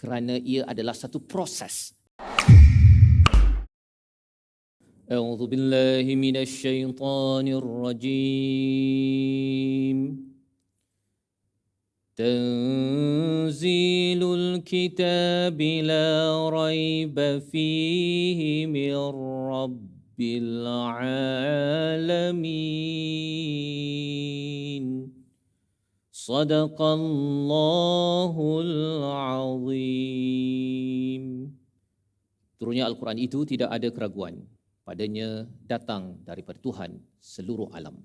kerana ia adalah satu proses. A'udzu billahi minasy syaithanir rajim. Tanzilul kitab la raiba fihi min rabbil alamin. Sadaqallahul azim. Turunnya Al-Quran itu tidak ada keraguan. Padanya datang daripada Tuhan seluruh alam.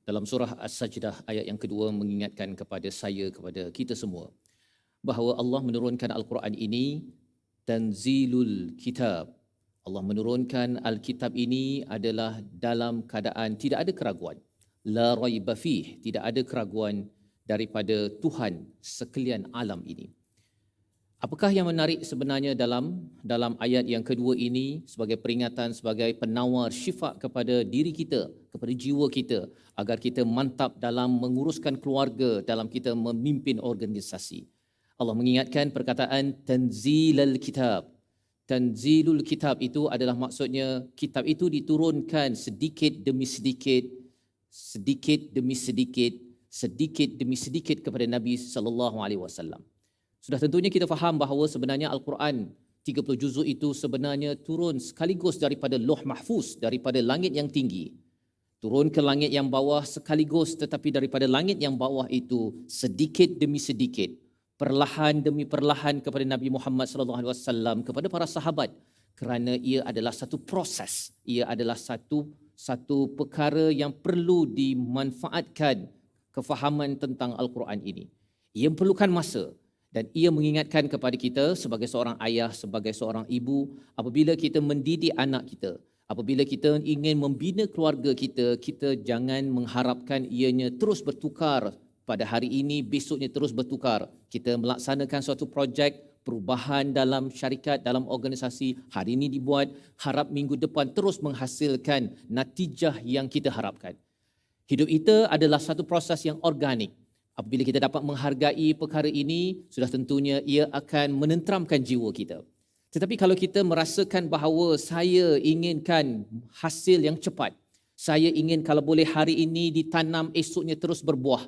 Dalam surah As-Sajdah ayat yang kedua mengingatkan kepada saya, kepada kita semua, bahawa Allah menurunkan Al-Quran ini tanzilul kitab. Allah menurunkan Alkitab ini adalah dalam keadaan tidak ada keraguan. La raiba fih, tidak ada keraguan daripada Tuhan sekalian alam ini. Apakah yang menarik sebenarnya dalam ayat yang kedua ini sebagai peringatan, sebagai penawar syifa kepada diri kita, kepada jiwa kita, agar kita mantap dalam menguruskan keluarga, dalam kita memimpin organisasi. Allah mengingatkan perkataan tanzilul kitab. Tanzilul kitab itu adalah maksudnya kitab itu diturunkan sedikit demi sedikit, sedikit demi sedikit, sedikit demi sedikit kepada Nabi SAW. Sudah tentunya kita faham bahawa sebenarnya Al-Quran 30 juzuk itu sebenarnya turun sekaligus daripada Lauh Mahfuz, daripada langit yang tinggi. Turun ke langit yang bawah sekaligus, tetapi daripada langit yang bawah itu sedikit demi sedikit, perlahan demi perlahan kepada Nabi Muhammad SAW, kepada para sahabat, kerana ia adalah satu proses, ia adalah satu perkara yang perlu dimanfaatkan kefahaman tentang Al-Quran ini. Ia memerlukan masa. Dan ia mengingatkan kepada kita sebagai seorang ayah, sebagai seorang ibu, apabila kita mendidik anak kita, apabila kita ingin membina keluarga kita, kita jangan mengharapkan ianya terus bertukar pada hari ini, besoknya terus bertukar. Kita melaksanakan suatu projek perubahan dalam syarikat, dalam organisasi, hari ini dibuat, harap minggu depan terus menghasilkan natijah yang kita harapkan. Hidup kita adalah satu proses yang organik. Apabila kita dapat menghargai perkara ini, sudah tentunya ia akan menenteramkan jiwa kita. Tetapi kalau kita merasakan bahawa saya inginkan hasil yang cepat, saya ingin kalau boleh hari ini ditanam, esoknya terus berbuah,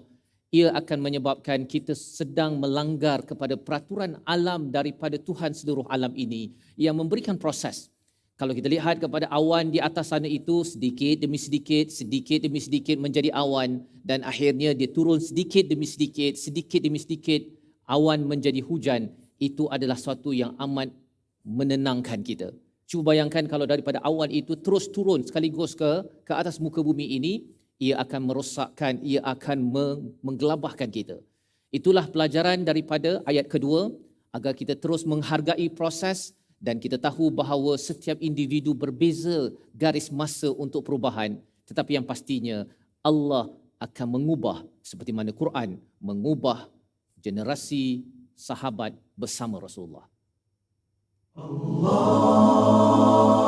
ia akan menyebabkan kita sedang melanggar kepada peraturan alam daripada Tuhan seluruh alam ini yang memberikan proses. Kalau kita lihat kepada awan di atas sana itu sedikit demi sedikit, sedikit demi sedikit menjadi awan, dan akhirnya dia turun sedikit demi sedikit, sedikit demi sedikit awan menjadi hujan. Itu adalah suatu yang amat menenangkan kita. Cuba bayangkan kalau daripada awan itu terus turun sekaligus ke atas muka bumi ini, ia akan merosakkan, ia akan menggelabahkan kita. Itulah pelajaran daripada ayat kedua, agar kita terus menghargai proses. Dan kita tahu bahawa setiap individu berbeza garis masa untuk perubahan. Tetapi yang pastinya Allah akan mengubah seperti mana Quran mengubah generasi sahabat bersama Rasulullah. Allah